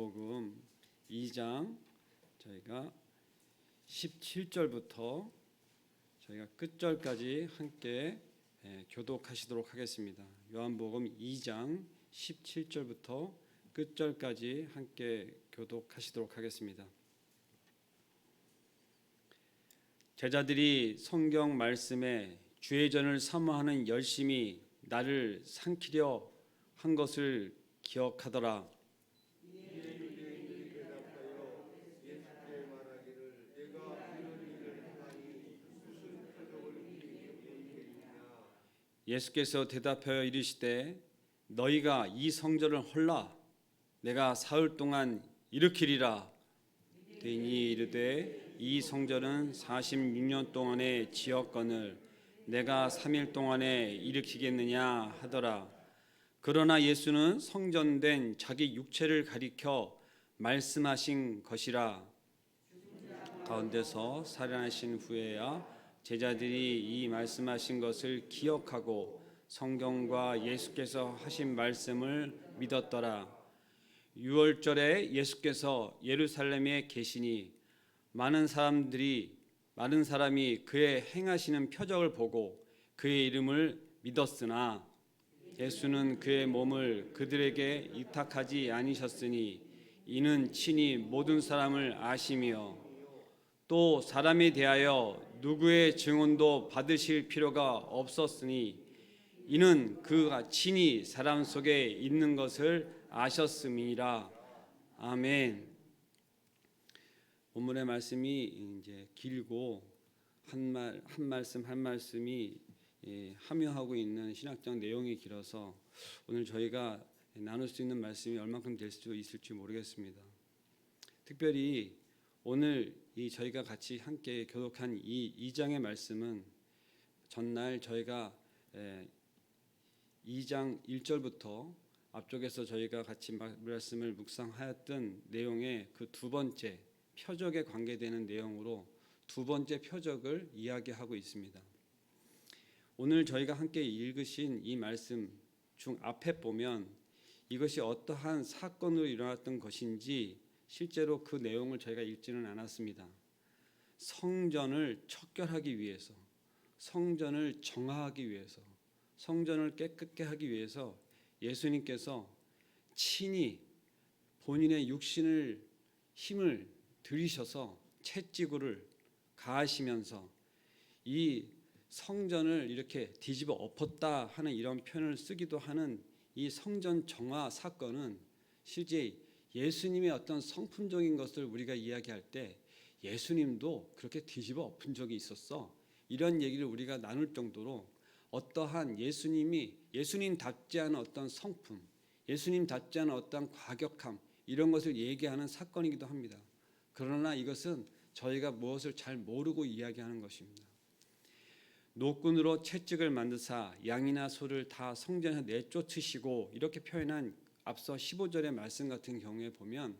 요한복음 2장 저희가 17절부터 저희가 끝절까지 함께 교독하시도록 하겠습니다. 요한복음 2장 17절부터 끝절까지 함께 교독하시도록 하겠습니다. 제자들이 성경 말씀에 주의전을 사모하는 열심이 나를 삼키려 한 것을 기억하더라. 예수께서 대답하여 이르시되 너희가 이 성전을 헐라 내가 사흘 동안 일으키리라. 되니 이르되 이 성전은 46년 동안에 지었거늘 내가 3일 동안에 일으키겠느냐 하더라. 그러나 예수는 성전된 자기 육체를 가리켜 말씀하신 것이라. 가운데서 살아나신 후에야 제자들이 이 말씀하신 것을 기억하고 성경과 예수께서 하신 말씀을 믿었더라. 유월절에 예수께서 예루살렘에 계시니 많은 사람이 그의 행하시는 표적을 보고 그의 이름을 믿었으나 예수는 그의 몸을 그들에게 위탁하지 아니셨으니 이는 친히 모든 사람을 아시며 또 사람에 대하여 누구의 증언도 받으실 필요가 없었으니 이는 그가 친히 사람 속에 있는 것을 아셨음이라. 아멘. 본문의 말씀이 이제 길고 한 말씀 한 말씀이 함유하고 있는 신학적 내용이 길어서 오늘 저희가 나눌 수 있는 말씀이 얼마큼 될 수 있을지 모르겠습니다. 특별히 오늘 저희가 같이 함께 교독한 이 2장의 말씀은 전날 저희가 2장 1절부터 앞쪽에서 저희가 같이 말씀을 묵상하였던 내용의 그 두 번째 표적에 관계되는 내용으로 두 번째 표적을 이야기하고 있습니다. 오늘 저희가 함께 읽으신 이 말씀 중 앞에 보면 이것이 어떠한 사건으로 일어났던 것인지 실제로 그 내용을 저희가 읽지는 않았습니다. 성전을 척결하기 위해서, 성전을 정화하기 위해서, 성전을 깨끗게 하기 위해서 예수님께서 친히 본인의 육신을 힘을 들이셔서 채찍을 가하시면서 이 성전을 이렇게 뒤집어 엎었다 하는 이런 표현을 쓰기도 하는 이 성전 정화 사건은 실제 예수님의 어떤 성품적인 것을 우리가 이야기할 때 예수님도 그렇게 뒤집어 엎은 적이 있었어. 이런 얘기를 우리가 나눌 정도로 어떠한 예수님답지 않은 어떤 성품, 예수님답지 않은 어떤 과격함 이런 것을 얘기하는 사건이기도 합니다. 그러나 이것은 저희가 무엇을 잘 모르고 이야기하는 것입니다. 노끈으로 채찍을 만드사 양이나 소를 다 성전에서 내쫓으시고 이렇게 표현한 앞서 15절의 말씀 같은 경우에 보면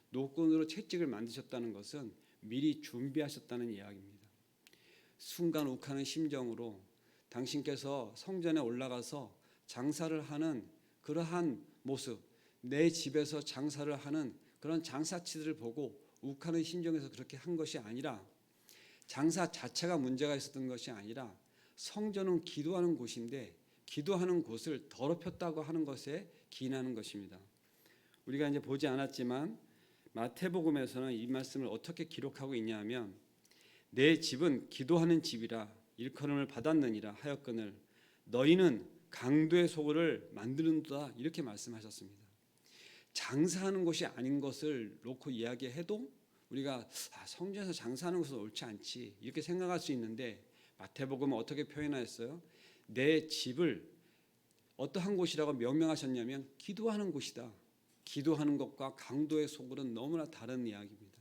노끈으로 채찍을 만드셨다는 것은 미리 준비하셨다는 이야기입니다. 순간 욱하는 심정으로 당신께서 성전에 올라가서 장사를 하는 그러한 모습, 내 집에서 장사를 하는 그런 장사치들을 보고 욱하는 심정에서 그렇게 한 것이 아니라 장사 자체가 문제가 있었던 것이 아니라 성전은 기도하는 곳인데 기도하는 곳을 더럽혔다고 하는 것에 기인하는 것입니다. 우리가 이제 보지 않았지만 마태복음에서는 이 말씀을 어떻게 기록하고 있냐면 내 집은 기도하는 집이라 일컬음을 받았느니라 하였거늘 너희는 강도의 소굴을 만드는도다 이렇게 말씀하셨습니다. 장사하는 곳이 아닌 것을 놓고 이야기해도 우리가 성전에서 장사하는 것은 옳지 않지 이렇게 생각할 수 있는데 마태복음은 어떻게 표현하였어요? 내 집을 어떠한 곳이라고 명명하셨냐면 기도하는 곳이다. 기도하는 것과 강도의 소굴은 너무나 다른 이야기입니다.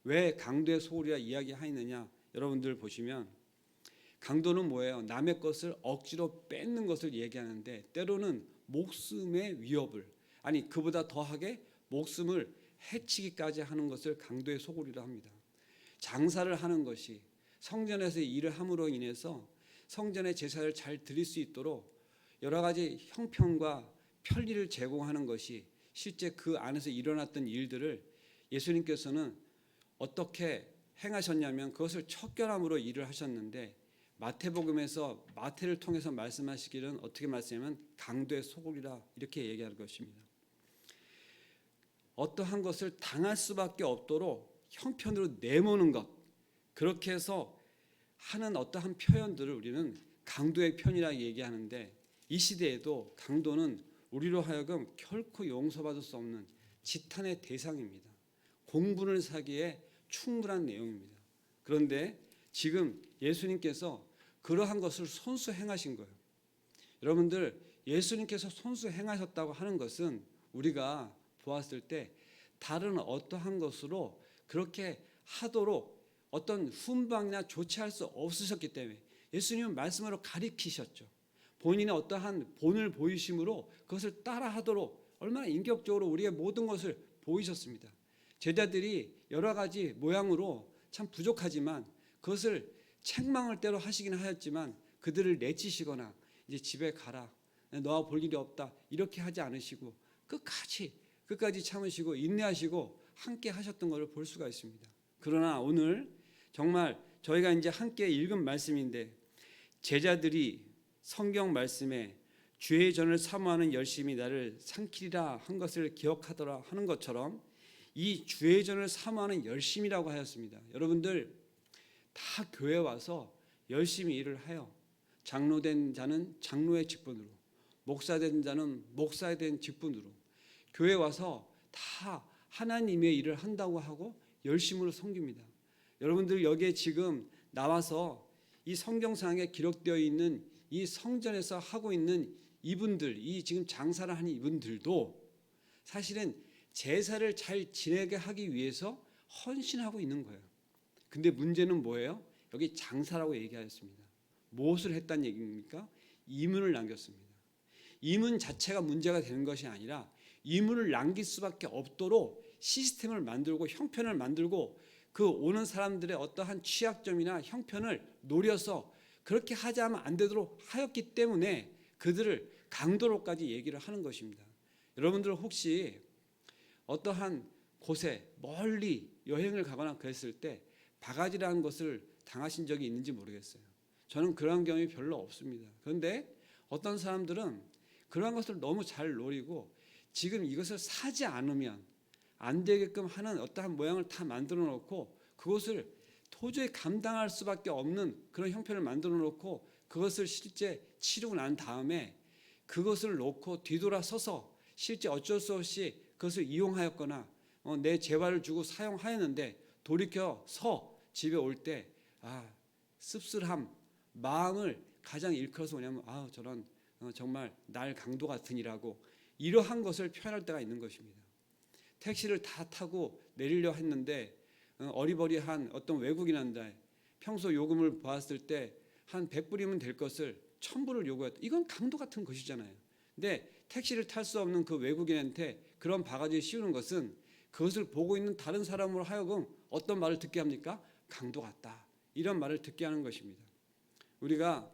왜 강도의 소굴이라 이야기하느냐? 여러분들 보시면 강도는 뭐예요? 남의 것을 억지로 뺏는 것을 얘기하는데 때로는 목숨의 위협을 아니 그보다 더하게 목숨을 해치기까지 하는 것을 강도의 소굴이라 합니다. 장사를 하는 것이 성전에서 일을 함으로 인해서 성전의 제사를 잘 드릴 수 있도록 여러 가지 형편과 편리를 제공하는 것이 실제 그 안에서 일어났던 일들을 예수님께서는 어떻게 행하셨냐면 그것을 척결함으로 일을 하셨는데, 마태복음에서 마태를 통해서 말씀하시기는 어떻게 말씀하냐면 강도의 소굴이라 이렇게 얘기하는 것입니다. 어떠한 것을 당할 수밖에 없도록 형편으로 내모는 것, 그렇게 해서 하는 어떠한 표현들을 우리는 강도의 편이라고 얘기하는데, 이 시대에도 강도는 우리로 하여금 결코 용서받을 수 없는 지탄의 대상입니다. 공분을 사기에 충분한 내용입니다. 그런데 지금 예수님께서 그러한 것을 손수 행하신 거예요. 여러분들, 예수님께서 손수 행하셨다고 하는 것은 우리가 보았을 때 다른 어떠한 것으로 그렇게 하도록 어떤 훈방이나 조치할 수 없으셨기 때문에 예수님은 말씀으로 가리키셨죠. 본인의 어떠한 본을 보이심으로 그것을 따라하도록 얼마나 인격적으로 우리의 모든 것을 보이셨습니다. 제자들이 여러 가지 모양으로 참 부족하지만 그것을 책망을 때로 하시긴 하였지만 그들을 내치시거나 이제 집에 가라, 너와 볼 일이 없다, 이렇게 하지 않으시고 끝까지 참으시고 인내하시고 함께 하셨던 것을 볼 수가 있습니다. 그러나 오늘 정말 저희가 이제 함께 읽은 말씀인데, 제자들이 성경 말씀에 주의 전을 사모하는 열심이 나를 삼키리라 한 것을 기억하더라 하는 것처럼 이 주의 전을 사모하는 열심이라고 하였습니다. 여러분들 다 교회 와서 열심히 일을 해요. 장로된 자는 장로의 직분으로, 목사된 자는 목사에 된 직분으로 교회 와서 다 하나님의 일을 한다고 하고 열심으로 섬깁니다. 여러분들 여기에 지금 나와서 이 성경상에 기록되어 있는 이 성전에서 하고 있는 이분들, 이 지금 장사를 하는 이분들도 사실은 제사를 잘 지내게 하기 위해서 헌신하고 있는 거예요. 근데 문제는 뭐예요? 여기 장사라고 얘기하였습니다. 무엇을 했다는 얘기입니까? 이문을 남겼습니다. 이문 자체가 문제가 되는 것이 아니라 이문을 남길 수밖에 없도록 시스템을 만들고 형편을 만들고 그 오는 사람들의 어떠한 취약점이나 형편을 노려서 그렇게 하자면 안 되도록 하였기 때문에 그들을 강도로까지 얘기를 하는 것입니다. 여러분들 혹시 어떠한 곳에 멀리 여행을 가거나 그랬을 때 바가지라는 것을 당하신 적이 있는지 모르겠어요. 저는 그런 경험이 별로 없습니다. 그런데 어떤 사람들은 그러한 것을 너무 잘 노리고 지금 이것을 사지 않으면 안 되게끔 하는 어떠한 모양을 다 만들어 놓고 그것을 도저히 감당할 수밖에 없는 그런 형편을 만들어 놓고 그것을 실제 치르고 난 다음에 그것을 놓고 뒤돌아서서 실제 어쩔 수 없이 그것을 이용하였거나 내 재화를 주고 사용하였는데 돌이켜서 집에 올 때 씁쓸함, 마음을 가장 일컬어서 뭐냐면 저런 정말 날 강도 같으니라고 이러한 것을 표현할 때가 있는 것입니다. 택시를 다 타고 내리려 했는데 어리버리한 어떤 외국인한테 평소 요금을 보았을 때 한 100불이면 될 것을 1000불을 요구했다. 이건 강도 같은 것이잖아요. 근데 택시를 탈 수 없는 그 외국인한테 그런 바가지를 씌우는 것은 그것을 보고 있는 다른 사람으로 하여금 어떤 말을 듣게 합니까? 강도 같다, 이런 말을 듣게 하는 것입니다. 우리가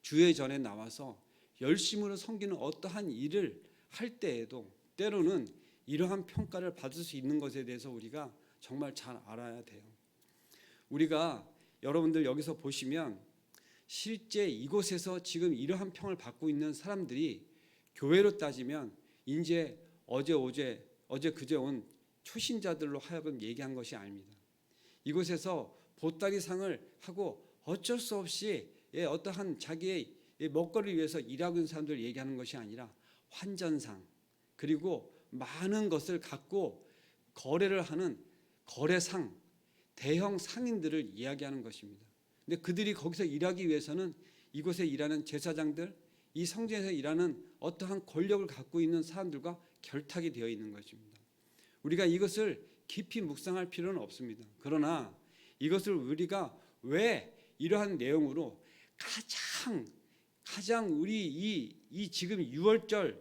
주의 전에 나와서 열심으로 섬기는 어떠한 일을 할 때에도 때로는 이러한 평가를 받을 수 있는 것에 대해서 우리가 정말 잘 알아야 돼요. 우리가 여러분들 여기서 보시면 실제 이곳에서 지금 이러한 평을 받고 있는 사람들이 교회로 따지면 이제 어제 그제 온 초신자들로 하여금 얘기한 것이 아닙니다. 이곳에서 보따리상을 하고 어쩔 수 없이 어떠한 자기의 먹거리를 위해서 일하고 있는 사람들을 얘기하는 것이 아니라 환전상, 그리고 많은 것을 갖고 거래를 하는 거래상, 대형 상인들을 이야기하는 것입니다. 근데 그들이 거기서 일하기 위해서는 이곳에 일하는 제사장들, 이 성전에서 일하는 어떠한 권력을 갖고 있는 사람들과 결탁이 되어 있는 것입니다. 우리가 이것을 깊이 묵상할 필요는 없습니다. 그러나 이것을 우리가 왜 이러한 내용으로 가장 우리 이 지금 6월절,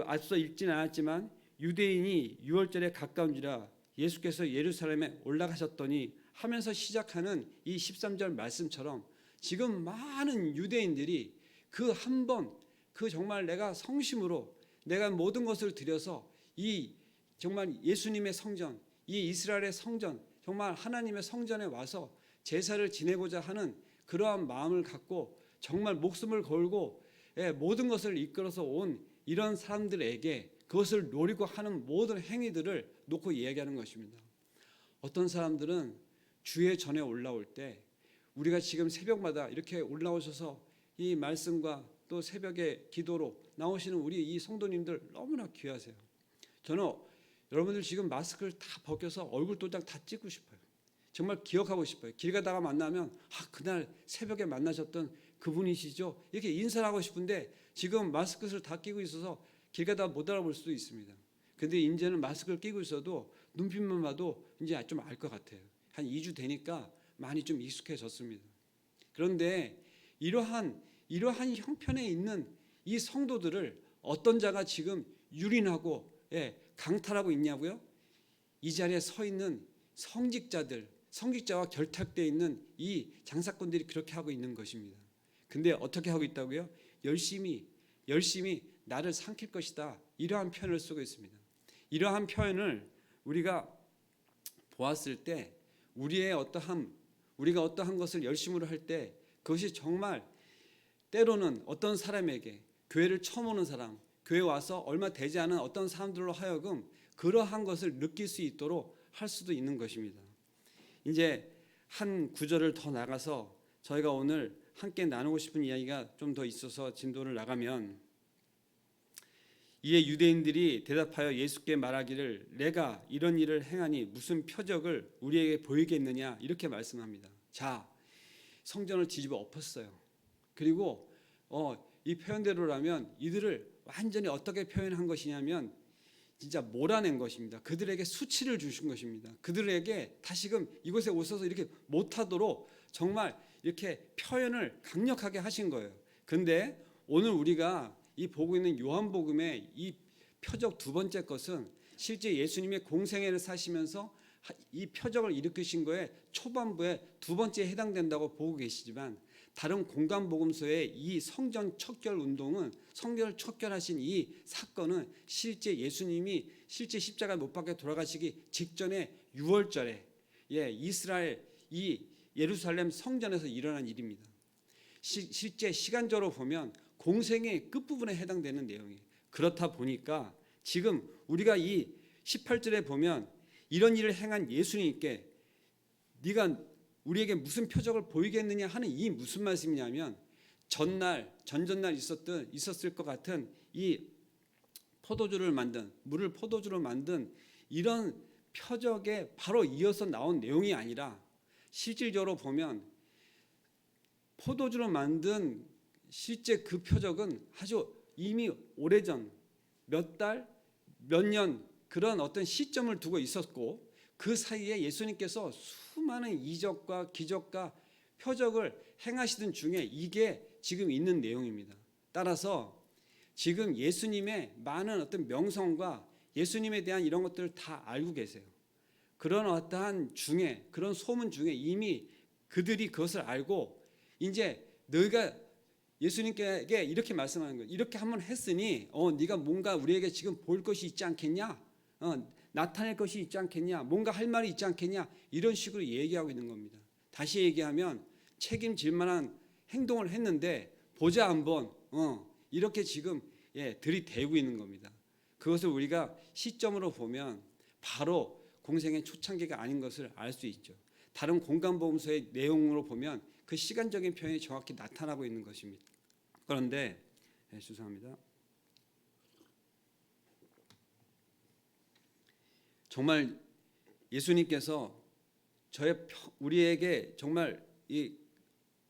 앞서 읽지는 않았지만 유대인이 6월절에 가까운지라 예수께서 예루살렘에 올라가셨더니 하면서 시작하는 이 13절 말씀처럼 지금 많은 유대인들이 그 한 번, 그 정말 내가 성심으로 내가 모든 것을 들여서 이 정말 예수님의 성전, 이 이스라엘의 성전, 정말 하나님의 성전에 와서 제사를 지내고자 하는 그러한 마음을 갖고 정말 목숨을 걸고 모든 것을 이끌어서 온 이런 사람들에게 그것을 노리고 하는 모든 행위들을 놓고 이야기하는 것입니다. 어떤 사람들은 주의 전에 올라올 때 우리가 지금 새벽마다 이렇게 올라오셔서 이 말씀과 또 새벽의 기도로 나오시는 우리 이 성도님들 너무나 귀하세요. 저는 여러분들 지금 마스크를 다 벗겨서 얼굴 도장 다 찍고 싶어요. 정말 기억하고 싶어요. 길 가다가 만나면 그날 새벽에 만나셨던 그분이시죠? 이렇게 인사를 하고 싶은데 지금 마스크를 다 끼고 있어서 길 가다가 못 알아볼 수도 있습니다. 근데 이제는 마스크를 끼고 있어도 눈빛만 봐도 이제 좀 알 것 같아요. 한 2주 되니까 많이 좀 익숙해졌습니다. 그런데 이러한 형편에 있는 이 성도들을 어떤 자가 지금 유린하고 강탈하고 있냐고요? 이 자리에 서 있는 성직자와 결탁되어 있는 이 장사꾼들이 그렇게 하고 있는 것입니다. 근데 어떻게 하고 있다고요? 열심히 나를 삼킬 것이다. 이러한 표현을 쓰고 있습니다. 이러한 표현을 우리가 보았을 때 우리가 어떠한 것을 열심으로 할 때 그것이 정말 때로는 어떤 사람에게 교회를 처음 오는 사람, 교회 와서 얼마 되지 않은 어떤 사람들로 하여금 그러한 것을 느낄 수 있도록 할 수도 있는 것입니다. 이제 한 구절을 더 나가서 저희가 오늘 함께 나누고 싶은 이야기가 좀 더 있어서 진도를 나가면, 이에 유대인들이 대답하여 예수께 말하기를 내가 이런 일을 행하니 무슨 표적을 우리에게 보이겠느냐 이렇게 말씀합니다. 자, 성전을 뒤집어 엎었어요. 그리고 이 표현대로라면 이들을 완전히 어떻게 표현한 것이냐면 진짜 몰아낸 것입니다. 그들에게 수치를 주신 것입니다. 그들에게 다시금 이곳에 오셔서 이렇게 못하도록 정말 이렇게 표현을 강력하게 하신 거예요. 그런데 오늘 우리가 이 보고 있는 요한복음의 이 표적 두 번째 것은 실제 예수님의 공생애를 사시면서 이 표적을 일으키신 거에 초반부에 두 번째에 해당된다고 보고 계시지만, 다른 공간복음서의 이 성전 척결 운동은, 성전을 척결하신 이 사건은 실제 예수님이 실제 십자가 못 박혀 돌아가시기 직전에 6월절에 이스라엘 이 예루살렘 성전에서 일어난 일입니다. 실제 시간적으로 보면 공생의 끝부분에 해당되는 내용이에요. 그렇다 보니까 지금 우리가 이 18절에 보면 이런 일을 행한 예수님께 네가 우리에게 무슨 표적을 보이겠느냐 하는 이 무슨 말씀이냐면, 전전날 있었을 것 같은 이 물을 포도주로 만든 이런 표적에 바로 이어서 나온 내용이 아니라, 실질적으로 보면 포도주로 만든 실제 그 표적은 아주 이미 오래전 몇 달, 몇 년 그런 어떤 시점을 두고 있었고, 그 사이에 예수님께서 수많은 이적과 기적과 표적을 행하시던 중에 이게 지금 있는 내용입니다. 따라서 지금 예수님의 많은 어떤 명성과 예수님에 대한 이런 것들을 다 알고 계세요. 그런 어떠한 중에, 그런 소문 중에 이미 그들이 그것을 알고 이제 너희가 예수님께 이렇게 말씀하는 거예요. 이렇게 한번 했으니 네가 뭔가 우리에게 지금 보일 것이 있지 않겠냐, 나타낼 것이 있지 않겠냐, 뭔가 할 말이 있지 않겠냐, 이런 식으로 얘기하고 있는 겁니다. 다시 얘기하면 책임질 만한 행동을 했는데 보자 한번 이렇게 지금 들이대고 있는 겁니다. 그것을 우리가 시점으로 보면 바로 공생의 초창기가 아닌 것을 알 수 있죠. 다른 공간복음서의 내용으로 보면 그 시간적인 표현이 정확히 나타나고 있는 것입니다. 그런데 죄송합니다. 정말 예수님께서 우리에게 정말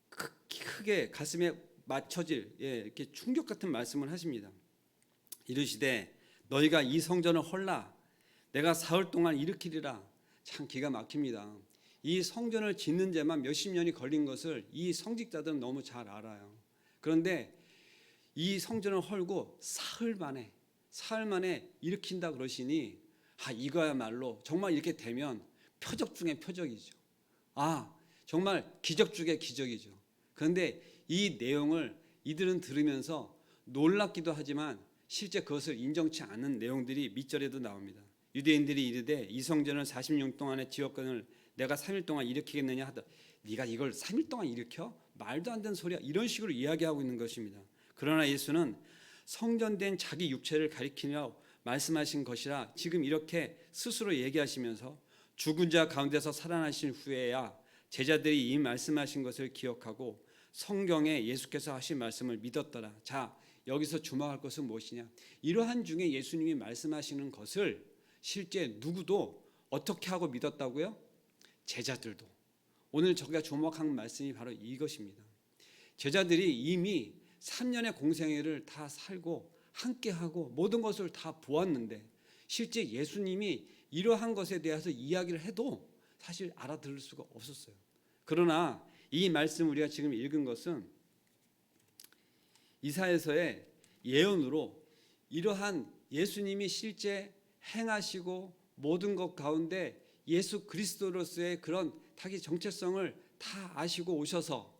크게 가슴에 맞춰질 이렇게 충격 같은 말씀을 하십니다. 이르시되 너희가 이 성전을 헐라 내가 사흘 동안 일으키리라. 참 기가 막힙니다. 이 성전을 짓는 데만 몇십 년이 걸린 것을 이 성직자들은 너무 잘 알아요. 그런데 이 성전을 헐고 사흘 만에 일으킨다 그러시니 이거야말로 정말 이렇게 되면 표적 중에 표적이죠. 정말 기적 중에 기적이죠. 그런데 이 내용을 이들은 들으면서 놀랍기도 하지만 실제 그것을 인정치 않는 내용들이 밑절에도 나옵니다. 유대인들이 이르되 이 성전을 40년 동안의 지역권을 내가 3일 동안 일으키겠느냐 하더 네가 이걸 3일 동안 일으켜? 말도 안 되는 소리야. 이런 식으로 이야기하고 있는 것입니다. 그러나 예수는 성전된 자기 육체를 가리키려 말씀하신 것이라 지금 이렇게 스스로 얘기하시면서 죽은 자 가운데서 살아나신 후에야 제자들이 이 말씀하신 것을 기억하고 성경에 예수께서 하신 말씀을 믿었더라. 자, 여기서 주목할 것은 무엇이냐? 이러한 중에 예수님이 말씀하시는 것을 실제 누구도 어떻게 하고 믿었다고요? 제자들도. 오늘 저희가 주목한 말씀이 바로 이것입니다. 제자들이 이미 3년의 공생애를 다 살고 함께하고 모든 것을 다 보았는데 실제 예수님이 이러한 것에 대해서 이야기를 해도 사실 알아들을 수가 없었어요. 그러나 이 말씀 우리가 지금 읽은 것은 이사야서의 예언으로 이러한 예수님이 실제 행하시고 모든 것 가운데 예수 그리스도로서의 그런 자기 정체성을 다 아시고 오셔서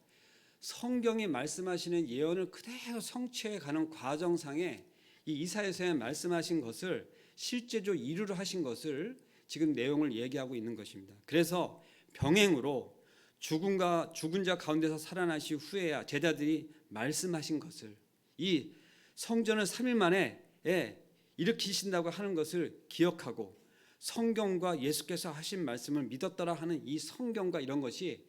성경이 말씀하시는 예언을 그대로 성취해 가는 과정상에 이 이사야서에 말씀하신 것을 실제로 이루려 하신 것을 지금 내용을 얘기하고 있는 것입니다. 그래서 병행으로 죽은 자 가운데서 살아나신 후에야 제자들이 말씀하신 것을 이 성전을 3일 만에 일으키신다고 하는 것을 기억하고 성경과 예수께서 하신 말씀을 믿었더라 하는 이 성경과 이런 것이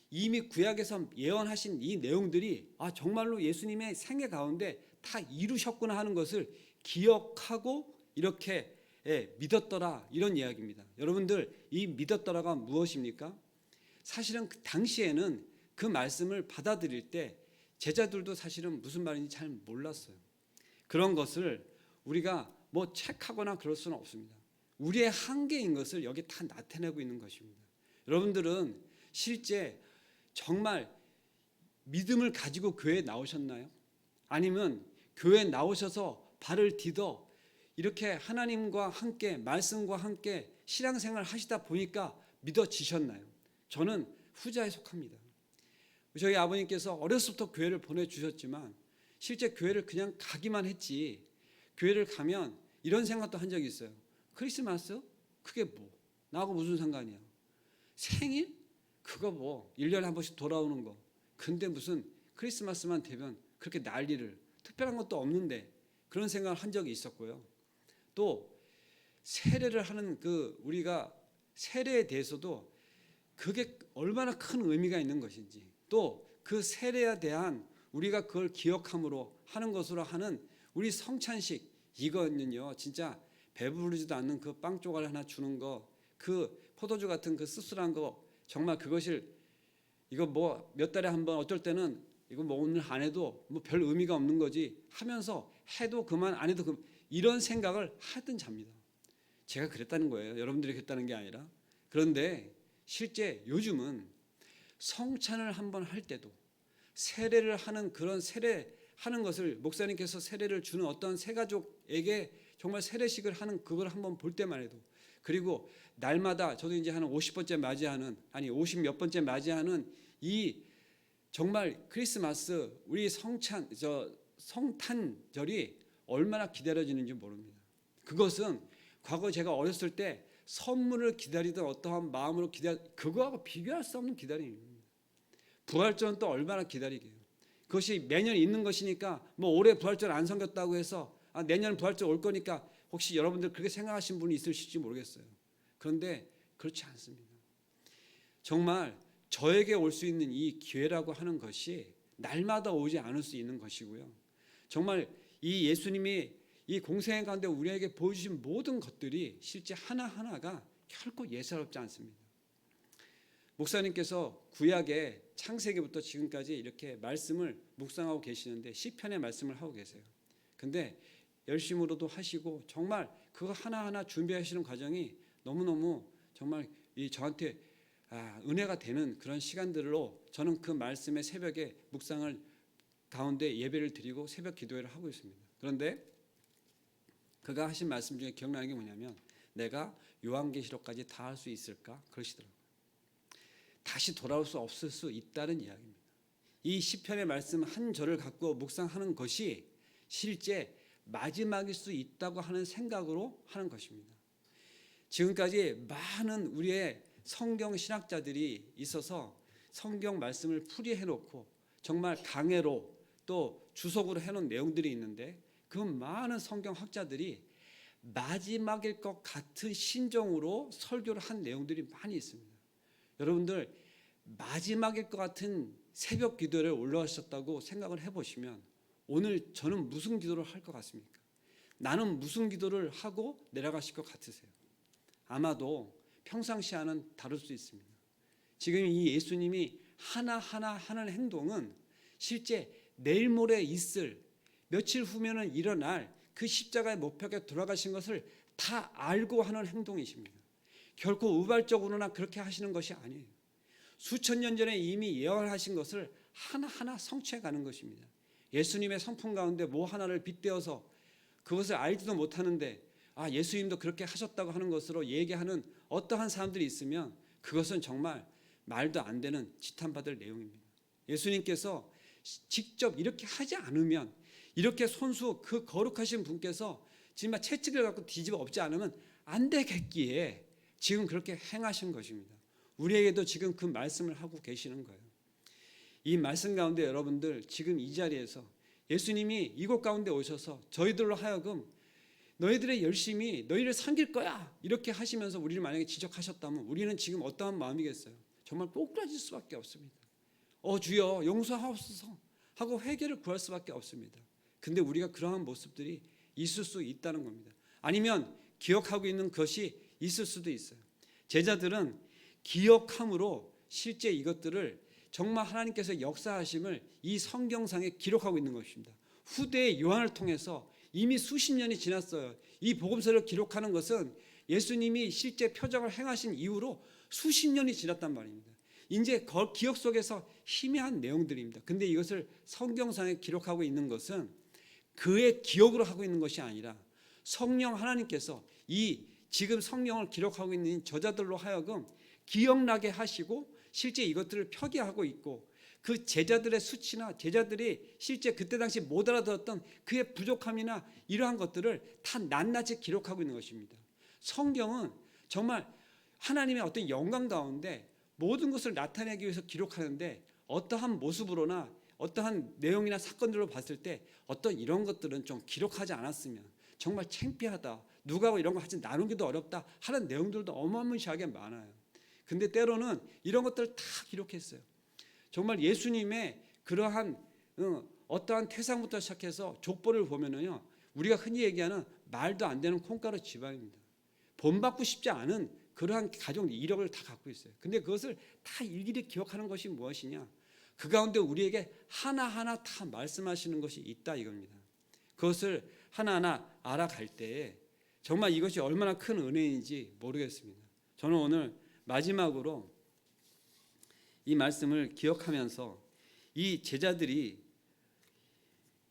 이미 구약에서 예언하신 이 내용들이 정말로 예수님의 생애 가운데 다 이루셨구나 하는 것을 기억하고 이렇게 믿었더라 이런 이야기입니다. 여러분들 이 믿었더라가 무엇입니까? 사실은 그 당시에는 그 말씀을 받아들일 때 제자들도 사실은 무슨 말인지 잘 몰랐어요. 그런 것을 우리가 뭐 책하거나 그럴 수는 없습니다. 우리의 한계인 것을 여기 다 나타내고 있는 것입니다. 여러분들은 실제 정말 믿음을 가지고 교회에 나오셨나요? 아니면 교회에 나오셔서 발을 디뎌 이렇게 하나님과 함께 말씀과 함께 신앙생활을 하시다 보니까 믿어지셨나요? 저는 후자에 속합니다. 저희 아버님께서 어렸을 때부터 교회를 보내주셨지만 실제 교회를 그냥 가기만 했지 교회를 가면 이런 생각도 한 적이 있어요. 크리스마스? 그게 뭐? 나하고 무슨 상관이야? 생일? 그거 뭐 1년에 한 번씩 돌아오는 거. 근데 무슨 크리스마스만 되면 그렇게 난리를 특별한 것도 없는데 그런 생각을 한 적이 있었고요. 또 세례를 하는 우리가 세례에 대해서도 그게 얼마나 큰 의미가 있는 것인지 또 그 세례에 대한 우리가 그걸 기억함으로 하는 것으로 하는 우리 성찬식 이거는요 진짜 배부르지도 않는 그 빵 조각 하나 주는 거 그 포도주 같은 그 씁쓸한 거 정말 그것을 이거 뭐 몇 달에 한 번 어떨 때는 이거 뭐 오늘 안 해도 뭐 별 의미가 없는 거지 하면서 해도 그만 안 해도 그만 이런 생각을 하던 잡니다. 제가 그랬다는 거예요. 여러분들이 그랬다는 게 아니라. 그런데 실제 요즘은 성찬을 한번 할 때도 세례를 하는 그런 세례하는 것을 목사님께서 세례를 주는 어떤 새가족에게 정말 세례식을 하는 그걸 한번 볼 때만 해도 그리고 날마다 저도 이제 한 50번째 맞이하는 50몇 번째 맞이하는 이 정말 크리스마스 우리 성탄절이 얼마나 기다려지는지 모릅니다. 그것은 과거 제가 어렸을 때 선물을 기다리던 어떠한 마음으로 그거하고 비교할 수 없는 기다림입니다. 부활절은 또 얼마나 기다리게요. 그것이 매년 있는 것이니까 뭐 올해 부활절 안 섬겼다고 해서 내년 부활절 올 거니까 혹시 여러분들 그렇게 생각하신 분이 있으실지 모르겠어요. 그런데 그렇지 않습니다. 정말 저에게 올 수 있는 이 기회라고 하는 것이 날마다 오지 않을 수 있는 것이고요. 정말 이 예수님이 이 공생애 가운데 우리에게 보여주신 모든 것들이 실제 하나하나가 결코 예사롭지 않습니다. 목사님께서 구약의 창세기부터 지금까지 이렇게 말씀을 묵상하고 계시는데 시편의 말씀을 하고 계세요. 근데 열심으로도 하시고 정말 그거 하나하나 준비하시는 과정이 너무너무 정말 저한테 은혜가 되는 그런 시간들로 저는 그 말씀의 새벽에 묵상을 가운데 예배를 드리고 새벽 기도회를 하고 있습니다. 그런데 그가 하신 말씀 중에 기억나는 게 뭐냐면 내가 요한계시록까지 다 할 수 있을까? 그러시더라고요. 다시 돌아올 수 없을 수 있다는 이야기입니다. 이 시편의 말씀 한 절을 갖고 묵상하는 것이 실제 마지막일 수 있다고 하는 생각으로 하는 것입니다. 지금까지 많은 우리의 성경 신학자들이 있어서 성경 말씀을 풀이해 놓고 정말 강해로 또 주석으로 해놓은 내용들이 있는데, 그 많은 성경 학자들이 마지막일 것 같은 심정으로 설교를 한 내용들이 많이 있습니다. 여러분들 마지막일 것 같은 새벽 기도를 올라가셨다고 생각을 해보시면 오늘 저는 무슨 기도를 할 것 같습니까? 나는 무슨 기도를 하고 내려가실 것 같으세요? 아마도 평상시와는 다를 수 있습니다. 지금 이 예수님이 하나하나 하는 행동은 실제 내일 모레 있을, 며칠 후면은 일어날 그 십자가의 목표에 돌아가신 것을 다 알고 하는 행동이십니다. 결코 우발적으로나 그렇게 하시는 것이 아니에요. 수천 년 전에 이미 예언하신 것을 하나하나 성취해 가는 것입니다. 예수님의 성품 가운데 뭐 하나를 빗대어서 그것을 알지도 못하는데 예수님도 그렇게 하셨다고 하는 것으로 얘기하는 어떠한 사람들이 있으면 그것은 정말 말도 안 되는 지탄받을 내용입니다. 예수님께서 직접 이렇게 하지 않으면, 이렇게 손수 그 거룩하신 분께서 정말 채찍을 갖고 뒤집어 엎지 않으면 안 되겠기에 지금 그렇게 행하신 것입니다. 우리에게도 지금 그 말씀을 하고 계시는 거예요. 이 말씀 가운데 여러분들 지금 이 자리에서 예수님이 이곳 가운데 오셔서 저희들로 하여금 너희들의 열심히 너희를 섬길 거야 이렇게 하시면서 우리를 만약에 지적하셨다면 우리는 지금 어떠한 마음이겠어요? 정말 꼬꾸라질 수밖에 없습니다. 주여 용서하옵소서 하고 회개를 구할 수밖에 없습니다. 근데 우리가 그러한 모습들이 있을 수 있다는 겁니다. 아니면 기억하고 있는 것이 있을 수도 있어요. 제자들은 기억함으로 실제 이것들을 정말 하나님께서 역사하심을 이 성경상에 기록하고 있는 것입니다. 후대의 요한을 통해서 이미 수십 년이 지났어요. 이 복음서를 기록하는 것은 예수님이 실제 표적을 행하신 이후로 수십 년이 지났단 말입니다. 이제 기억 속에서 희미한 내용들입니다. 근데 이것을 성경상에 기록하고 있는 것은 그의 기억으로 하고 있는 것이 아니라 성령 하나님께서 이 지금 성경을 기록하고 있는 저자들로 하여금 기억나게 하시고 실제 이것들을 표기하고 있고, 그 제자들의 수치나 제자들이 실제 그때 당시 못 알아들었던 그의 부족함이나 이러한 것들을 다 낱낱이 기록하고 있는 것입니다. 성경은 정말 하나님의 어떤 영광 가운데 모든 것을 나타내기 위해서 기록하는데, 어떠한 모습으로나 어떠한 내용이나 사건들로 봤을 때 어떤 이런 것들은 좀 기록하지 않았으면 정말 창피하다, 누가 이런 거 하지 나누기도 어렵다 하는 내용들도 어마무시하게 많아요. 근데 때로는 이런 것들을 다 기록했어요. 정말 예수님의 그러한 어떠한 태상부터 시작해서 족보를 보면은요, 우리가 흔히 얘기하는 말도 안 되는 콩가루 집안입니다. 본받고 싶지 않은 그러한 가족 이력을 다 갖고 있어요. 근데 그것을 다 일일이 기억하는 것이 무엇이냐? 그 가운데 우리에게 하나하나 다 말씀하시는 것이 있다 이겁니다. 그것을 하나하나 알아갈 때에 정말 이것이 얼마나 큰 은혜인지 모르겠습니다. 저는 오늘 마지막으로 이 말씀을 기억하면서 이 제자들이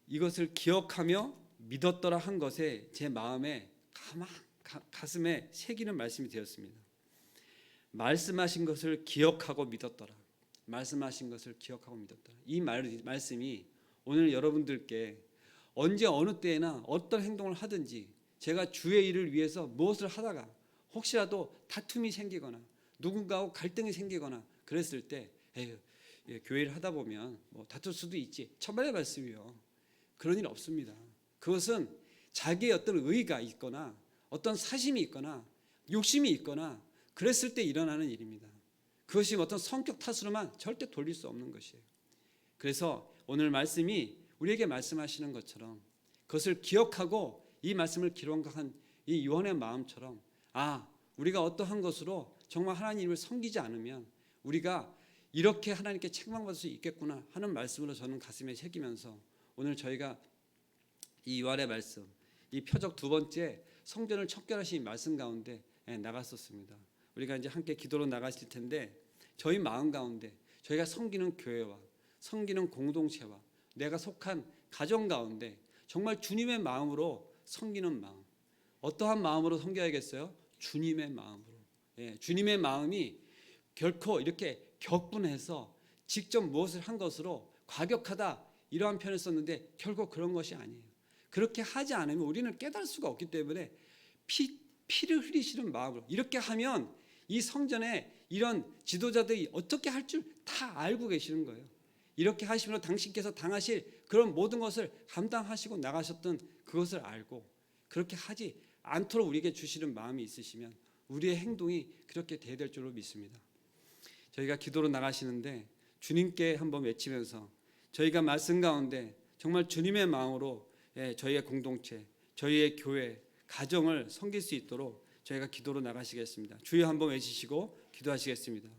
이것을 기억하며 믿었더라 한 것에 제 마음에 가슴에 새기는 말씀이 되었습니다. 말씀하신 것을 기억하고 믿었더라. 말씀하신 것을 기억하고 믿었더라. 이 말씀이 오늘 여러분들께 언제 어느 때나 어떤 행동을 하든지 제가 주의 일을 위해서 무엇을 하다가 혹시라도 다툼이 생기거나 누군가하고 갈등이 생기거나 그랬을 때 교회를 하다 보면 뭐 다툴 수도 있지, 천만의 말씀이요. 그런 일 없습니다. 그것은 자기의 어떤 의의가 있거나 어떤 사심이 있거나 욕심이 있거나 그랬을 때 일어나는 일입니다. 그것이 어떤 성격 탓으로만 절대 돌릴 수 없는 것이에요. 그래서 오늘 말씀이 우리에게 말씀하시는 것처럼 그것을 기억하고 이 말씀을 기록한 이 요한의 마음처럼 우리가 어떠한 것으로 정말 하나님을 섬기지 않으면 우리가 이렇게 하나님께 책망받을 수 있겠구나 하는 말씀으로 저는 가슴에 새기면서 오늘 저희가 이 요한의 말씀, 이 표적 두 번째 성전을 척결하신 말씀 가운데 나갔었습니다. 우리가 이제 함께 기도로 나가실 텐데 저희 마음 가운데 저희가 섬기는 교회와 섬기는 공동체와 내가 속한 가정 가운데 정말 주님의 마음으로 섬기는 마음, 어떠한 마음으로 섬겨야겠어요? 주님의 마음으로. 주님의 마음이 결코 이렇게 격분해서 직접 무엇을 한 것으로 과격하다 이러한 표현을 썼는데 결국 그런 것이 아니에요. 그렇게 하지 않으면 우리는 깨달을 수가 없기 때문에 피를 흘리시는 마음으로 이렇게 하면 이 성전에 이런 지도자들이 어떻게 할 줄 다 알고 계시는 거예요. 이렇게 하시면 당신께서 당하실 그런 모든 것을 감당하시고 나가셨던 그것을 알고 그렇게 하지 않도록 우리에게 주시는 마음이 있으시면 우리의 행동이 그렇게 돼야 될 줄로 믿습니다. 저희가 기도로 나가시는데 주님께 한번 외치면서 저희가 말씀 가운데 정말 주님의 마음으로 저희의 공동체, 저희의 교회, 가정을 섬길 수 있도록 저희가 기도로 나가시겠습니다. 주여 한번 외치시고 기도하시겠습니다.